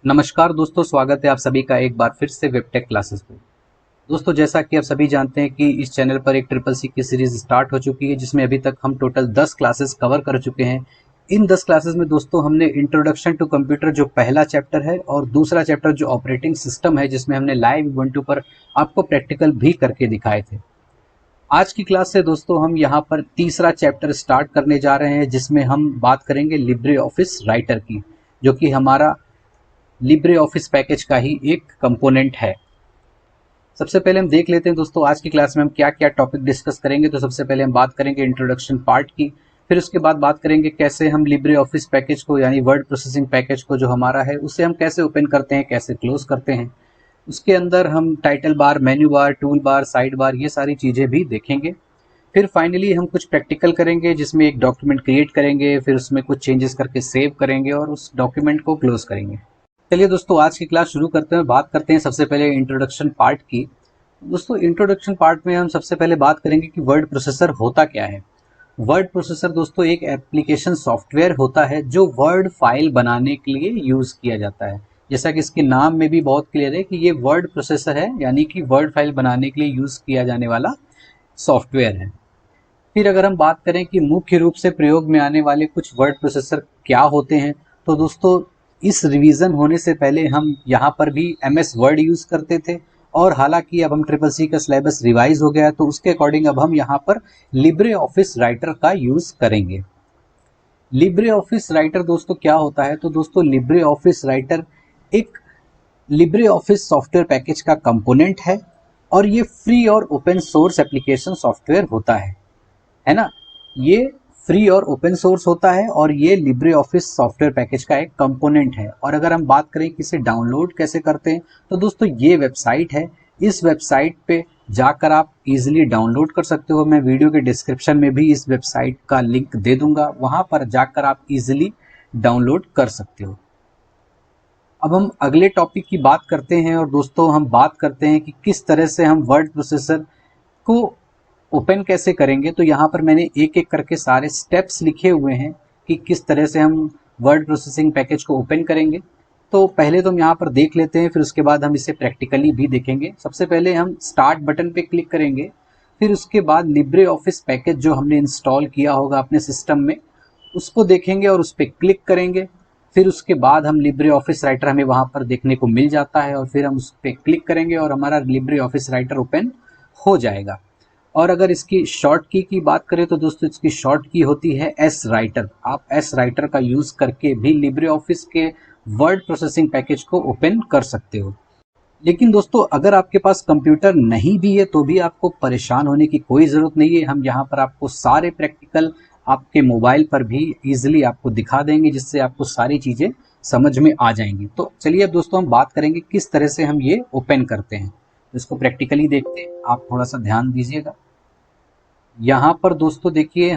नमस्कार दोस्तों, स्वागत है आप सभी का एक बार फिर से वेबटेक क्लासेस में। दोस्तों, जैसा कि आप सभी जानते हैं कि इस चैनल पर एक ट्रिपल सी की सीरीज स्टार्ट हो चुकी है, जिसमें अभी तक हम टोटल 10 क्लासेस कवर कर चुके हैं। इन 10 क्लासेस में दोस्तों हमने इंट्रोडक्शन टू कंप्यूटर जो पहला चैप्टर है और दूसरा चैप्टर जो ऑपरेटिंग सिस्टम है, जिसमें हमने लाइव उबुंटू पर आपको प्रैक्टिकल भी करके दिखाए थे। आज की क्लास से दोस्तों हम यहाँ पर तीसरा चैप्टर स्टार्ट करने जा रहे हैं, जिसमें हम बात करेंगे लिब्रे ऑफिस राइटर की, जो कि हमारा लिब्रे ऑफिस पैकेज का ही एक कंपोनेंट है। सबसे पहले हम देख लेते हैं दोस्तों आज की क्लास में हम क्या क्या टॉपिक डिस्कस करेंगे। तो सबसे पहले हम बात करेंगे इंट्रोडक्शन पार्ट की, फिर उसके बाद बात करेंगे कैसे हम लिब्रे ऑफिस पैकेज को यानी वर्ड प्रोसेसिंग पैकेज को जो हमारा है उसे हम कैसे ओपन करते हैं, कैसे क्लोज करते हैं। उसके अंदर हम title bar, menu bar, tool bar, side bar, ये सारी चीज़ें भी देखेंगे। फिर फाइनली हम कुछ प्रैक्टिकल करेंगे, जिसमें एक डॉक्यूमेंट क्रिएट करेंगे, फिर उसमें कुछ चेंजेस करके सेव करेंगे और उस डॉक्यूमेंट को क्लोज करेंगे। चलिए दोस्तों, आज की क्लास शुरू करते हैं। बात करते हैं सबसे पहले इंट्रोडक्शन पार्ट की। दोस्तों, इंट्रोडक्शन पार्ट में हम सबसे पहले बात करेंगे कि वर्ड प्रोसेसर होता क्या है। वर्ड प्रोसेसर दोस्तों एक एप्लीकेशन सॉफ्टवेयर होता है जो वर्ड फाइल बनाने के लिए यूज़ किया जाता है। जैसा कि इसके नाम में भी बहुत क्लियर है कि ये वर्ड प्रोसेसर है, यानी कि वर्ड फाइल बनाने के लिए यूज़ किया जाने वाला सॉफ्टवेयर है। फिर अगर हम बात करें कि मुख्य रूप से प्रयोग में आने वाले कुछ वर्ड प्रोसेसर क्या होते हैं, तो दोस्तों इस रिवीजन होने से पहले हम यहाँ पर भी एमएस वर्ड यूज़ करते थे, और हालांकि अब हम ट्रिपल सी का सिलेबस रिवाइज हो गया है, तो उसके अकॉर्डिंग अब हम यहाँ पर लिब्रे ऑफिस राइटर का यूज़ करेंगे। लिब्रे ऑफिस राइटर दोस्तों क्या होता है? तो दोस्तों लिब्रे ऑफिस राइटर एक लिब्रे ऑफिस सॉफ्टवेयर पैकेज का कंपोनेंट है, और ये फ्री और ओपन सोर्स एप्लीकेशन सॉफ्टवेयर होता है ना। ये फ्री और ओपन सोर्स होता है और ये लिब्रे ऑफिस सॉफ्टवेयर पैकेज का एक कंपोनेंट है। और अगर हम बात करें कि इसे डाउनलोड कैसे करते हैं, तो दोस्तों ये वेबसाइट है। इस वेबसाइट पे जाकर आप इजीली डाउनलोड कर सकते हो। मैं वीडियो के डिस्क्रिप्शन में भी इस वेबसाइट का लिंक दे दूंगा, वहां पर जाकर आप इजीली डाउनलोड कर सकते हो। अब हम अगले टॉपिक की बात करते हैं, और दोस्तों हम बात करते हैं कि किस तरह से हम वर्ड प्रोसेसर को ओपन कैसे करेंगे। तो यहाँ पर मैंने एक एक करके सारे स्टेप्स लिखे हुए हैं कि किस तरह से हम वर्ड प्रोसेसिंग पैकेज को ओपन करेंगे। तो पहले तो हम यहाँ पर देख लेते हैं, फिर उसके बाद हम इसे प्रैक्टिकली भी देखेंगे। सबसे पहले हम स्टार्ट बटन पे क्लिक करेंगे, फिर उसके बाद लिब्रे ऑफिस पैकेज जो हमने इंस्टॉल किया होगा अपने सिस्टम में उसको देखेंगे और उस पर क्लिक करेंगे। फिर उसके बाद हम लिब्रे ऑफिस राइटर हमें वहाँ पर देखने को मिल जाता है, और फिर हम उस पर क्लिक करेंगे और हमारा लिब्रे ऑफिस राइटर ओपन हो जाएगा। और अगर इसकी शॉर्ट की बात करें, तो दोस्तों इसकी शॉर्ट की होती है एस राइटर। आप एस राइटर का यूज़ करके भी लिब्रे ऑफिस के वर्ड प्रोसेसिंग पैकेज को ओपन कर सकते हो। लेकिन दोस्तों अगर आपके पास कंप्यूटर नहीं भी है, तो भी आपको परेशान होने की कोई ज़रूरत नहीं है। हम यहाँ पर आपको सारे प्रैक्टिकल आपके मोबाइल पर भी ईजिली आपको दिखा देंगे, जिससे आपको सारी चीज़ें समझ में आ जाएंगी। तो चलिए अब दोस्तों हम बात करेंगे किस तरह से हम ये ओपन करते हैं। तो इसको प्रैक्टिकली देखते हैं, आप थोड़ा सा ध्यान दीजिएगा। यहाँ पर दोस्तों देखिए,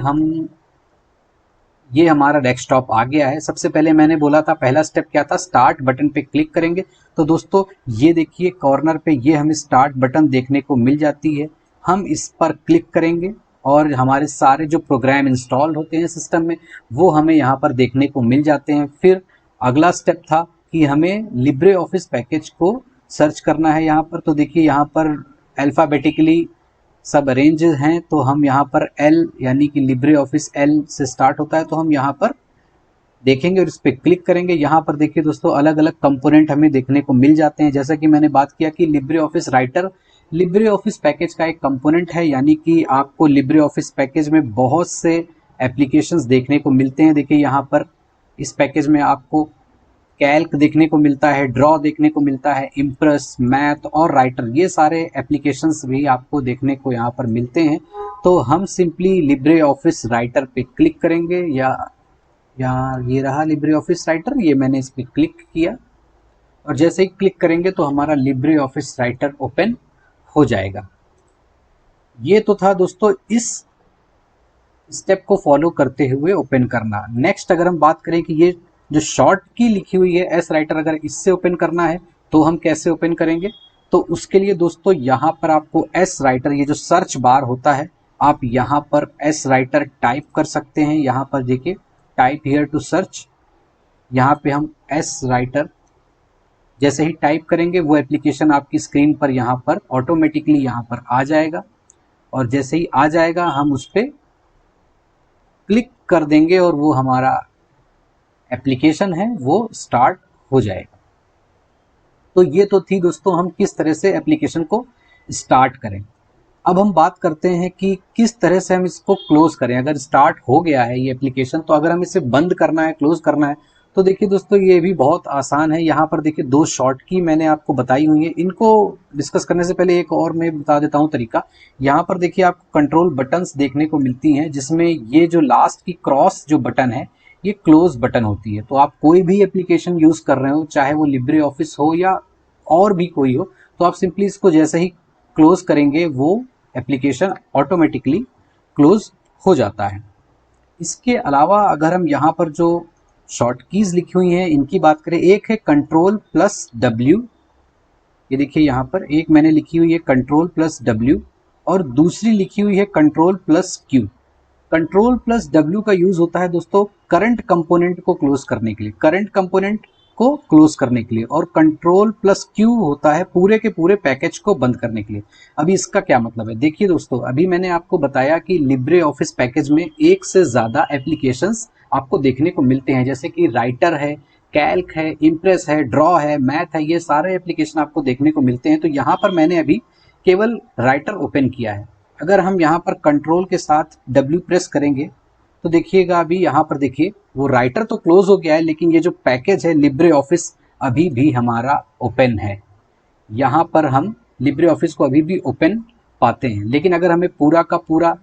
ये हमारा डेस्कटॉप आ गया है। सबसे पहले मैंने बोला था पहला स्टेप क्या था, स्टार्ट बटन पे क्लिक करेंगे। तो दोस्तों ये देखिए कॉर्नर पे ये हमें स्टार्ट बटन देखने को मिल जाती है। हम इस पर क्लिक करेंगे और हमारे सारे जो प्रोग्राम इंस्टॉल होते हैं सिस्टम में वो हमें यहाँ पर देखने को मिल जाते हैं। फिर अगला स्टेप था कि हमें लिब्रे ऑफिस पैकेज को सर्च करना है यहाँ पर। तो देखिए यहाँ पर अल्फ़ाबेटिकली सब अरेंज हैं, तो हम यहाँ पर एल यानी कि लिब्रे ऑफिस एल से स्टार्ट होता है, तो हम यहाँ पर देखेंगे और इस पर क्लिक करेंगे। यहाँ पर देखिए दोस्तों अलग अलग कंपोनेंट हमें देखने को मिल जाते हैं। जैसा कि मैंने बात किया कि Libre office writer Libre office package का एक कंपोनेंट है, यानी कि आपको लिब्रे ऑफिस पैकेज में बहुत से एप्लीकेशंस देखने को मिलते हैं। देखिए यहाँ पर इस पैकेज में आपको कैल्क देखने को मिलता है, ड्रॉ देखने को मिलता है, इम्प्रेस, मैथ और राइटर, ये सारे एप्लीकेशंस भी आपको देखने को यहाँ पर मिलते हैं। तो हम सिंपली लिब्रे ऑफिस राइटर पे क्लिक करेंगे, या ये रहा लिब्रे ऑफिस राइटर, ये मैंने इस पर क्लिक किया, और जैसे ही क्लिक करेंगे तो हमारा लिब्रे ऑफिस राइटर ओपन हो जाएगा। ये तो था दोस्तों इस स्टेप को फॉलो करते हुए ओपन करना। नेक्स्ट अगर हम बात करें कि ये जो शॉर्ट की लिखी हुई है एस राइटर, अगर इससे ओपन करना है तो हम कैसे ओपन करेंगे। तो उसके लिए दोस्तों यहाँ पर आपको एस राइटर, ये जो सर्च बार होता है, आप यहाँ पर एस राइटर टाइप कर सकते हैं। यहाँ पर देखिए टाइप हियर टू सर्च, यहाँ पे हम एस राइटर जैसे ही टाइप करेंगे वो एप्लीकेशन आपकी स्क्रीन पर यहाँ पर ऑटोमेटिकली यहाँ पर आ जाएगा, और जैसे ही आ जाएगा हम उस पर क्लिक कर देंगे और वो हमारा एप्लीकेशन है वो स्टार्ट हो जाएगा। तो ये तो थी दोस्तों हम किस तरह से एप्लीकेशन को स्टार्ट करें। अब हम बात करते हैं कि किस तरह से हम इसको क्लोज करें। अगर स्टार्ट हो गया है ये एप्लीकेशन, तो अगर हम इसे बंद करना है, क्लोज करना है, तो देखिए दोस्तों ये भी बहुत आसान है। यहाँ पर देखिए 2 शॉर्ट की मैंने आपको बताई हुई है। इनको डिस्कस करने से पहले एक और मैं बता देता हूँ तरीका। यहाँ पर देखिए आपको कंट्रोल बटन्स देखने को मिलती हैं, जिसमें ये जो लास्ट की क्रॉस जो बटन है ये क्लोज बटन होती है। तो आप कोई भी एप्लीकेशन यूज कर रहे हो, चाहे वो लिब्रे ऑफिस हो या और भी कोई हो, तो आप सिंपली इसको जैसे ही क्लोज करेंगे वो एप्लीकेशन ऑटोमेटिकली क्लोज हो जाता है। इसके अलावा अगर हम यहाँ पर जो शॉर्ट कीज लिखी हुई हैं इनकी बात करें, एक है Ctrl+W, ये देखिए यहाँ पर एक मैंने लिखी हुई है Ctrl+W, और दूसरी लिखी हुई है Ctrl+Q। Ctrl+W का यूज होता है दोस्तों करंट कंपोनेंट को क्लोज करने के लिए, करंट कंपोनेंट को क्लोज करने के लिए, और Ctrl+Q होता है पूरे के पूरे पैकेज को बंद करने के लिए। अभी इसका क्या मतलब है, देखिए दोस्तों अभी मैंने आपको बताया कि लिब्रे ऑफिस पैकेज में एक से ज़्यादा एप्लीकेशंस आपको देखने को मिलते हैं, जैसे कि राइटर है, कैल्क है, इम्प्रेस है, ड्रॉ है, मैथ है, ये सारे एप्लीकेशन आपको देखने को मिलते हैं। तो यहाँ पर मैंने अभी केवल राइटर ओपन किया है। अगर हम यहाँ पर कंट्रोल के साथ W प्रेस करेंगे तो देखिएगा अभी यहाँ पर देखिए वो राइटर तो क्लोज हो गया है, लेकिन ये जो पैकेज है लिब्रे ऑफिस अभी भी हमारा ओपन है। यहाँ पर हम लिब्रे ऑफिस को अभी भी ओपन पाते हैं, लेकिन अगर हमें पूरा का पूरा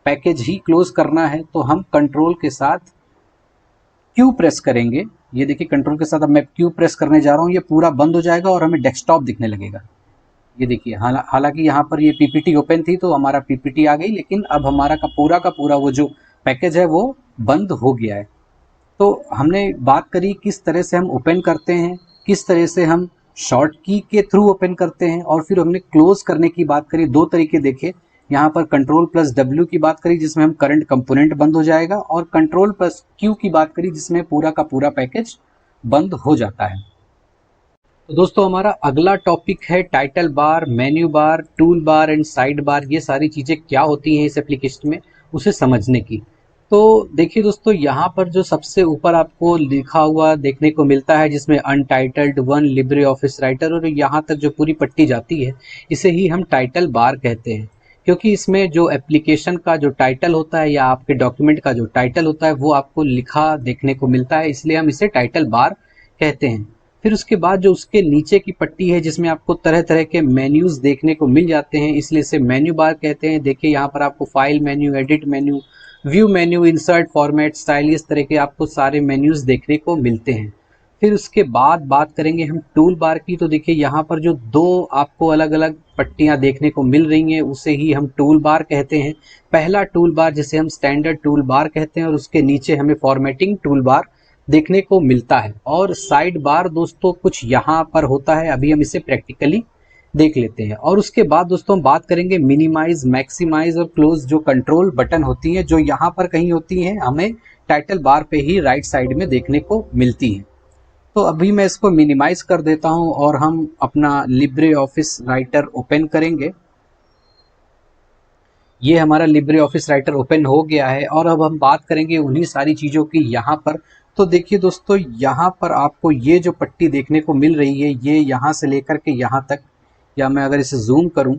पैकेज ही क्लोज करना है तो हम कंट्रोल के साथ Q प्रेस करेंगे। ये देखिए कंट्रोल के साथ अब मैं Q प्रेस करने जा रहा हूँ, ये पूरा बंद हो जाएगा और हमें डेस्कटॉप दिखने लगेगा। ये देखिए हालांकि यहाँ पर ये PPT ओपन थी तो हमारा PPT आ गई, लेकिन अब हमारा का पूरा वो जो पैकेज है वो बंद हो गया है। तो हमने बात करी किस तरह से हम ओपन करते हैं, किस तरह से हम शॉर्ट की के थ्रू ओपन करते हैं, और फिर हमने क्लोज करने की बात करी। 2 तरीके देखे, यहाँ पर Ctrl+W की बात करी जिसमें हम करंट कंपोनेंट बंद हो जाएगा, और Ctrl+Q की बात करी जिसमें पूरा का पूरा पैकेज बंद हो जाता है। तो दोस्तों हमारा अगला टॉपिक है title bar, menu bar, tool bar and side bar. ये सारी चीज़ें क्या होती हैं इस एप्लीकेशन में उसे समझने की। तो देखिए दोस्तों यहाँ पर जो सबसे ऊपर आपको लिखा हुआ देखने को मिलता है जिसमें अनटाइटल्ड 1 लिब्रे ऑफिस राइटर, और यहाँ तक जो पूरी पट्टी जाती है इसे ही हम टाइटल बार कहते हैं, क्योंकि इसमें जो एप्लीकेशन का जो टाइटल होता है या आपके डॉक्यूमेंट का जो टाइटल होता है वो आपको लिखा देखने को मिलता है, इसलिए हम इसे टाइटल बार कहते हैं। फिर उसके बाद जो उसके नीचे की पट्टी है जिसमें आपको तरह तरह के मेन्यूज देखने को मिल जाते हैं, इसलिए इसे मेन्यू बार कहते हैं। देखिए यहाँ पर आपको file menu, edit menu, view menu, insert, format, style, इस तरह के आपको सारे मेन्यूज देखने को मिलते हैं। फिर उसके बाद बात करेंगे हम टूल बार की। तो देखिए यहाँ पर जो 2 आपको अलग अलग पट्टियाँ देखने को मिल रही हैं उसे ही हम टूल बार कहते हैं। पहला टूल बार जिसे हम स्टैंडर्ड टूल बार कहते हैं, और उसके नीचे हमें फॉर्मेटिंग टूल बार देखने को मिलता है। और साइड बार दोस्तों कुछ यहाँ पर होता है, अभी हम इसे प्रैक्टिकली देख लेते हैं। और उसके बाद दोस्तों हम बात करेंगे मिनिमाइज, मैक्सिमाइज और क्लोज जो कंट्रोल बटन होती हैं, जो यहाँ पर कहीं होती हैं, हमें टाइटल बार पे ही राइट साइड में देखने को मिलती हैं। तो अभी मैं इसको मिनिमाइज कर देता हूँ और हम अपना लिब्रे ऑफिस राइटर ओपन करेंगे। ये हमारा लिब्रे ऑफिस राइटर ओपन हो गया है, और अब हम बात करेंगे उन्हीं सारी चीज़ों की यहाँ पर। तो देखिए दोस्तों यहाँ पर आपको ये जो पट्टी देखने को मिल रही है, ये यहाँ से लेकर के यहाँ तक, या मैं अगर इसे जूम करूँ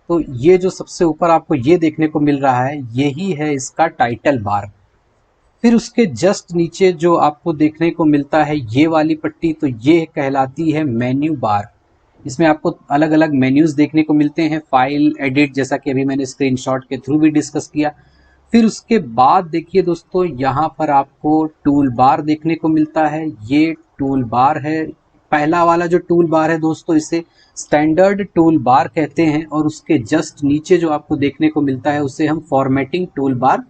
तो ये जो सबसे ऊपर आपको ये देखने को मिल रहा है यही है इसका टाइटल बार। फिर उसके जस्ट नीचे जो आपको देखने को मिलता है ये वाली पट्टी, तो ये कहलाती है मेन्यू बार। इसमें आपको अलग अलग मेन्यूज देखने को मिलते हैं, फाइल, एडिट, जैसा कि अभी मैंने स्क्रीनशॉट के थ्रू भी डिस्कस किया। फिर उसके बाद देखिए दोस्तों यहाँ पर आपको टूल बार देखने को मिलता है। ये टूल बार है, पहला वाला जो टूल बार है दोस्तों इसे स्टैंडर्ड टूल बार कहते हैं, और उसके जस्ट नीचे जो आपको देखने को मिलता है उसे हम फॉर्मेटिंग टूल बार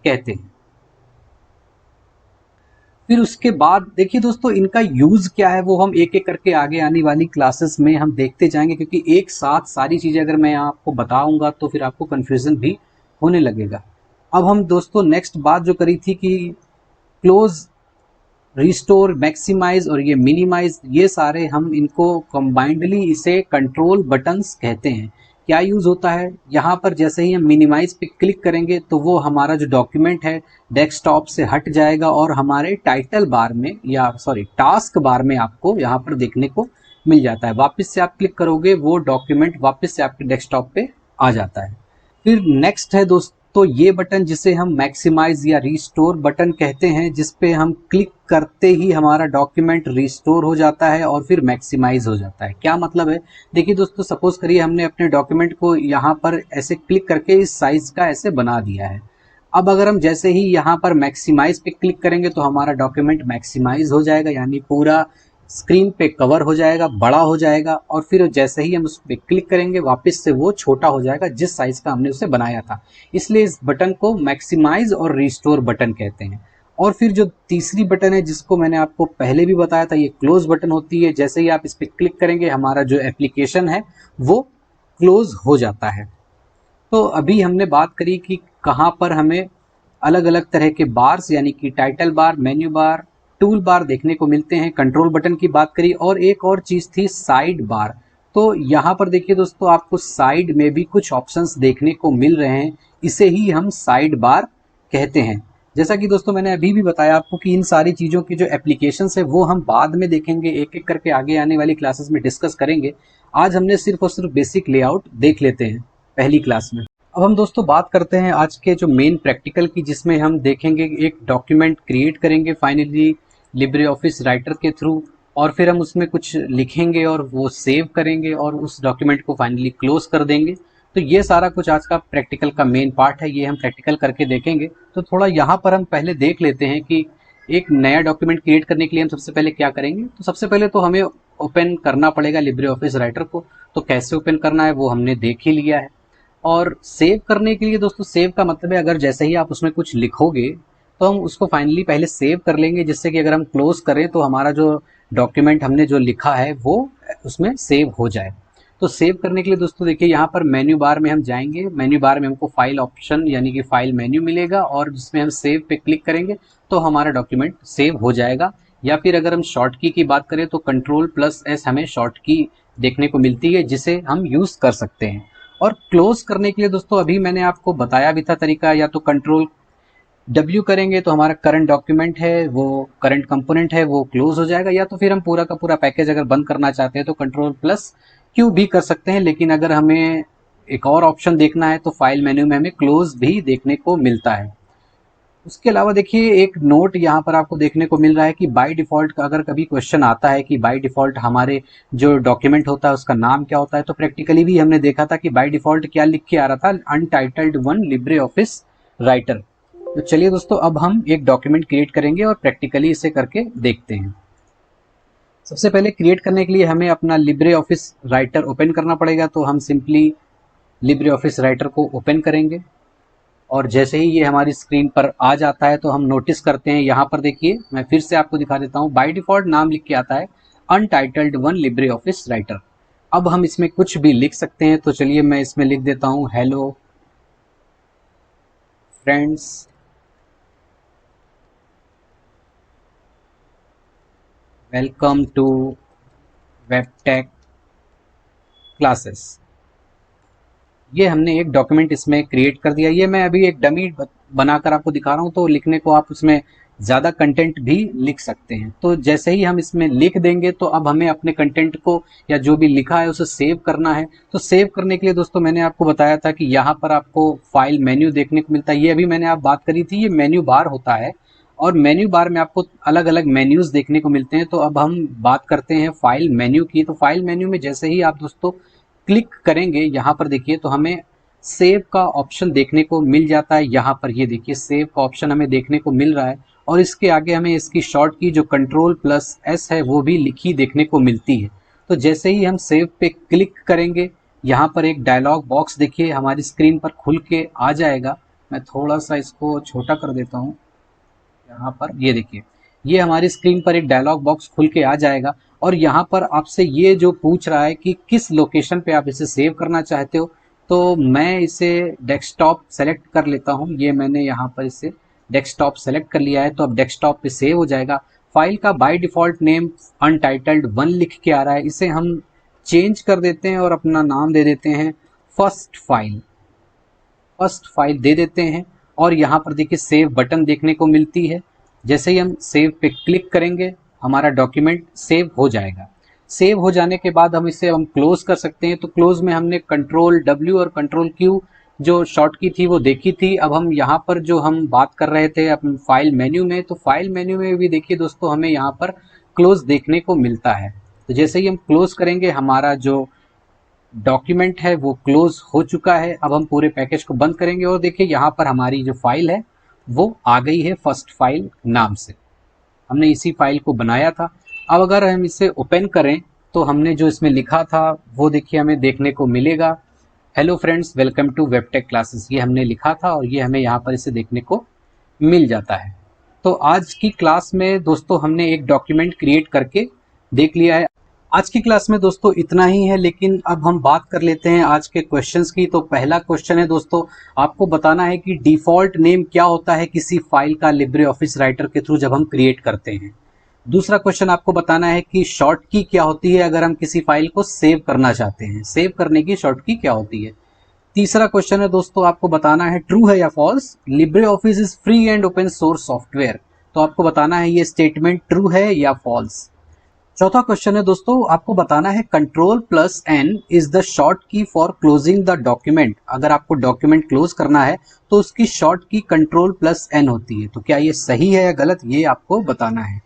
कहते हैं। फिर उसके बाद देखिए दोस्तों इनका यूज क्या है वो हम एक एक करके आगे आने वाली क्लासेस में हम देखते जाएंगे, क्योंकि एक साथ सारी चीजें अगर मैं आपको बताऊंगा तो फिर आपको कंफ्यूजन भी होने लगेगा। अब हम दोस्तों नेक्स्ट बात जो करी थी कि क्लोज रिस्टोर, मैक्सिमाइज और ये मिनिमाइज, ये सारे हम इनको कंबाइंडली इसे कंट्रोल बटन्स कहते हैं। क्या यूज होता है, यहाँ पर जैसे ही हम मिनिमाइज पे क्लिक करेंगे तो वो हमारा जो डॉक्यूमेंट है डेस्कटॉप से हट जाएगा और हमारे टाइटल बार में या सॉरी टास्क बार में आपको यहाँ पर देखने को मिल जाता है। वापस से आप क्लिक करोगे वो डॉक्यूमेंट वापस से आपके डेस्कटॉप पे आ जाता है। फिर नेक्स्ट है दोस्तों ये बटन जिसे हम मैक्सिमाइज या रिस्टोर बटन कहते हैं, जिस पे हम क्लिक करते ही हमारा डॉक्यूमेंट रिस्टोर हो जाता है और फिर मैक्सिमाइज हो जाता है। क्या मतलब है, देखिए दोस्तों, सपोज करिए हमने अपने डॉक्यूमेंट को यहाँ पर ऐसे क्लिक करके इस साइज का ऐसे बना दिया है। अब अगर हम जैसे ही यहाँ पर मैक्सिमाइज पे क्लिक करेंगे तो हमारा डॉक्यूमेंट मैक्सिमाइज हो जाएगा, यानी पूरा स्क्रीन पे कवर हो जाएगा, बड़ा हो जाएगा, और फिर जैसे ही हम उस पर क्लिक करेंगे वापस से वो छोटा हो जाएगा जिस साइज का हमने उसे बनाया था। इसलिए इस बटन को मैक्सिमाइज और रिस्टोर बटन कहते हैं। और फिर जो तीसरी बटन है जिसको मैंने आपको पहले भी बताया था, ये क्लोज बटन होती है। जैसे ही आप इस पर क्लिक करेंगे हमारा जो एप्लीकेशन है वो क्लोज हो जाता है। तो अभी हमने बात करी कि कहाँ पर हमें अलग अलग तरह के बार्स यानी कि title bar, menu bar, tool bar देखने को मिलते हैं। कंट्रोल बटन की बात करी और एक और चीज़ थी साइड बार। तो यहाँ पर देखिए दोस्तों, आपको साइड में भी कुछ ऑप्शंस देखने को मिल रहे हैं, इसे ही हम साइड बार कहते हैं। जैसा कि दोस्तों मैंने अभी भी बताया आपको कि इन सारी चीज़ों की जो एप्लीकेशंस है वो हम बाद में देखेंगे, एक एक करके आगे आने वाली क्लासेस में डिस्कस करेंगे। आज हमने सिर्फ और सिर्फ बेसिक लेआउट देख लेते हैं पहली क्लास में। अब हम दोस्तों बात करते हैं आज के जो मेन प्रैक्टिकल की, जिसमें हम देखेंगे एक डॉक्यूमेंट क्रिएट करेंगे फाइनली लिब्रे ऑफिस राइटर के थ्रू, और फिर हम उसमें कुछ लिखेंगे और वो सेव करेंगे और उस डॉक्यूमेंट को फाइनली क्लोज कर देंगे। तो ये सारा कुछ आज का प्रैक्टिकल का मेन पार्ट है, ये हम प्रैक्टिकल करके देखेंगे। तो थोड़ा यहाँ पर हम पहले देख लेते हैं कि एक नया डॉक्यूमेंट क्रिएट करने के लिए हम सबसे पहले क्या करेंगे। तो सबसे पहले तो हमें ओपन करना पड़ेगा लिब्रे ऑफिस राइटर को। तो कैसे ओपन करना है वो हमने देख ही लिया है। और सेव करने के लिए दोस्तों, सेव का मतलब है अगर जैसे ही आप उसमें कुछ लिखोगे तो हम उसको फाइनली पहले सेव कर लेंगे, जिससे कि अगर हम क्लोज करें तो हमारा जो डॉक्यूमेंट हमने जो लिखा है वो उसमें सेव हो जाए। तो सेव करने के लिए दोस्तों देखिए यहाँ पर मेन्यू बार में हम जाएंगे। मेन्यू बार में हमको फाइल ऑप्शन यानी कि फाइल मेन्यू मिलेगा और जिसमें हम सेव पे क्लिक करेंगे तो हमारा डॉक्यूमेंट सेव हो जाएगा। या फिर अगर हम शॉर्ट की बात करें तो Ctrl+S हमें शॉर्ट की देखने को मिलती है जिसे हम यूज कर सकते हैं। और क्लोज करने के लिए दोस्तों अभी मैंने आपको बताया भी था तरीका, या तो Ctrl+W करेंगे तो हमारा करंट डॉक्यूमेंट है वो करंट कंपोनेंट है वो क्लोज हो जाएगा, या तो फिर हम पूरा का पूरा पैकेज अगर बंद करना चाहते हैं तो Ctrl+Q भी कर सकते हैं। लेकिन अगर हमें एक और ऑप्शन देखना है तो फाइल मेन्यू में हमें क्लोज भी देखने को मिलता है। उसके अलावा देखिए एक नोट यहाँ पर आपको देखने को मिल रहा है कि बाय डिफ़ॉल्ट अगर कभी क्वेश्चन आता है कि बाय डिफ़ॉल्ट हमारे जो डॉक्यूमेंट होता है उसका नाम क्या होता है, तो प्रैक्टिकली भी हमने देखा था कि बाय डिफ़ॉल्ट क्या लिख के आ रहा था, अनटाइटल्ड 1 लिब्रे ऑफिस राइटर। तो चलिए दोस्तों, अब हम एक डॉक्यूमेंट क्रिएट करेंगे और प्रैक्टिकली इसे करके देखते हैं। सबसे पहले क्रिएट करने के लिए हमें अपना लिब्रे ऑफिस राइटर ओपन करना पड़ेगा। तो हम सिंपली लिब्रे ऑफिस राइटर को ओपन करेंगे और जैसे ही ये हमारी स्क्रीन पर आ जाता है तो हम नोटिस करते हैं यहाँ पर देखिए, मैं फिर से आपको दिखा देता हूँ, बाय डिफ़ॉल्ट नाम लिख के आता है अनटाइटल्ड 1 लिब्रे ऑफिस राइटर। अब हम इसमें कुछ भी लिख सकते हैं। तो चलिए मैं इसमें लिख देता हूँ हेलो फ्रेंड्स, वेलकम टू वेबटेक क्लासेस। ये हमने एक डॉक्यूमेंट इसमें क्रिएट कर दिया। ये मैं अभी एक डमी बनाकर आपको दिखा रहा हूँ, तो लिखने को आप उसमें ज़्यादा कंटेंट भी लिख सकते हैं। तो जैसे ही हम इसमें लिख देंगे तो अब हमें अपने कंटेंट को या जो भी लिखा है उसे सेव करना है। तो सेव करने के लिए दोस्तों मैंने आपको बताया था कि यहाँ पर आपको फाइल मेन्यू देखने को मिलता है। ये अभी मैंने आप बात करी थी, ये मेन्यू बार होता है और मेन्यू बार में आपको अलग अलग मेन्यूज देखने को मिलते हैं। तो अब हम बात करते हैं फाइल मेन्यू की। तो फाइल मेन्यू में जैसे ही आप दोस्तों क्लिक करेंगे यहाँ पर देखिए तो हमें सेव का ऑप्शन देखने को मिल जाता है। यहाँ पर ये देखिए सेव का ऑप्शन हमें देखने को मिल रहा है और इसके आगे हमें इसकी शॉर्ट की जो Ctrl+S है वो भी लिखी देखने को मिलती है। तो जैसे ही हम सेव पे क्लिक करेंगे यहाँ पर एक डायलॉग बॉक्स देखिए हमारी स्क्रीन पर खुल के आ जाएगा। मैं थोड़ा सा इसको छोटा कर देता हूँ। यहाँ पर ये देखिए, ये हमारी स्क्रीन पर एक डायलॉग बॉक्स खुल के आ जाएगा और यहाँ पर आपसे ये जो पूछ रहा है कि किस लोकेशन पे आप इसे सेव करना चाहते हो। तो मैं इसे डेस्कटॉप सेलेक्ट कर लेता हूँ। ये मैंने यहाँ पर इसे डेस्कटॉप सेलेक्ट कर लिया है, तो अब डेस्कटॉप पे सेव हो जाएगा। फाइल का बाय डिफॉल्ट नेम अनटाइटल्ड 1 लिख के आ रहा है, इसे हम चेंज कर देते हैं और अपना नाम दे देते हैं फर्स्ट फाइल दे देते हैं। और यहाँ पर देखिए सेव बटन देखने को मिलती है। जैसे ही हम सेव पे क्लिक करेंगे हमारा डॉक्यूमेंट सेव हो जाएगा। सेव हो जाने के बाद हम इसे क्लोज कर सकते हैं। तो क्लोज में हमने कंट्रोल W और कंट्रोल Q जो शॉर्ट की थी वो देखी थी। अब हम यहाँ पर जो हम बात कर रहे थे अपने फाइल मेन्यू में, तो फाइल मेन्यू में भी देखिए दोस्तों हमें यहाँ पर क्लोज देखने को मिलता है। तो जैसे ही हम क्लोज करेंगे हमारा जो डॉक्यूमेंट है वो क्लोज हो चुका है। अब हम पूरे पैकेज को बंद करेंगे और देखिए यहाँ पर हमारी जो फाइल है वो आ गई है फर्स्ट फाइल नाम से। हमने इसी फाइल को बनाया था। अब अगर हम इसे ओपन करें तो हमने जो इसमें लिखा था वो देखिए हमें देखने को मिलेगा, हेलो फ्रेंड्स वेलकम टू वेबटेक क्लासेस, ये हमने लिखा था और ये हमें यहाँ पर इसे देखने को मिल जाता है। तो आज की क्लास में दोस्तों हमने एक डॉक्यूमेंट क्रिएट करके देख लिया है। आज की क्लास में दोस्तों इतना ही है, लेकिन अब हम बात कर लेते हैं आज के क्वेश्चंस की। तो पहला क्वेश्चन है दोस्तों, आपको बताना है कि डिफॉल्ट नेम क्या होता है किसी फाइल का लिब्रे ऑफिस राइटर के थ्रू जब हम क्रिएट करते हैं। दूसरा क्वेश्चन आपको बताना है कि शॉर्ट की क्या होती है अगर हम किसी फाइल को सेव करना चाहते हैं, सेव करने की शॉर्ट की क्या होती है। तीसरा क्वेश्चन है दोस्तों, आपको बताना है ट्रू है या false, LibreOffice is free and open source software. तो आपको बताना है ये स्टेटमेंट ट्रू है या फॉल्स। चौथा क्वेश्चन है दोस्तों, आपको बताना है Ctrl+N इज द शॉर्ट की फॉर क्लोजिंग द डॉक्यूमेंट। अगर आपको डॉक्यूमेंट क्लोज करना है तो उसकी शॉर्ट की Ctrl+N होती है। तो क्या ये सही है या गलत, ये आपको बताना है।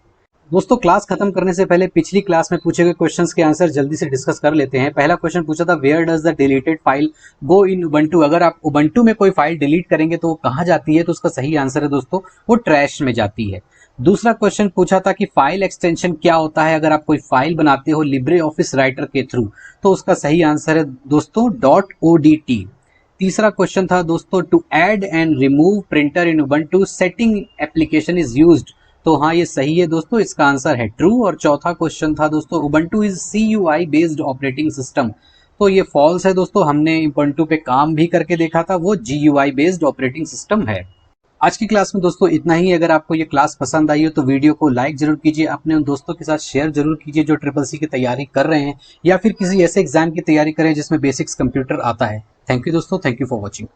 दोस्तों क्लास खत्म करने से पहले पिछली क्लास में पूछे गए क्वेश्चंस के आंसर जल्दी से डिस्कस कर लेते हैं। पहला क्वेश्चन पूछा था where does the deleted file go in Ubuntu. अगर आप उबंटू में कोई फाइल डिलीट करेंगे तो वो कहाँ जाती है, तो उसका सही आंसर है दोस्तों वो ट्रैश में जाती है। दूसरा क्वेश्चन पूछा था कि फाइल एक्सटेंशन क्या होता है अगर आप कोई फाइल बनाते हो लिब्रे ऑफिस राइटर के थ्रू, तो उसका सही आंसर है दोस्तों .odt। तीसरा क्वेश्चन था दोस्तों to add and remove printer in Ubuntu setting application is used. तो हाँ ये सही है दोस्तों, इसका आंसर है ट्रू। और चौथा क्वेश्चन था दोस्तों Ubuntu is CUI based operating system. तो ये फॉल्स है दोस्तों, हमने उबंटू पे काम भी करके देखा था, वो GUI बेस्ड ऑपरेटिंग सिस्टम है। आज की क्लास में दोस्तों इतना ही। अगर आपको ये क्लास पसंद आई हो तो वीडियो को लाइक जरूर कीजिए, अपने उन दोस्तों के साथ शेयर जरूर कीजिए जो CCC की तैयारी कर रहे हैं या फिर किसी ऐसे एग्जाम की तैयारी करें जिसमें बेसिक्स कंप्यूटर आता है। थैंक यू दोस्तों, थैंक यू फॉर वॉचिंग।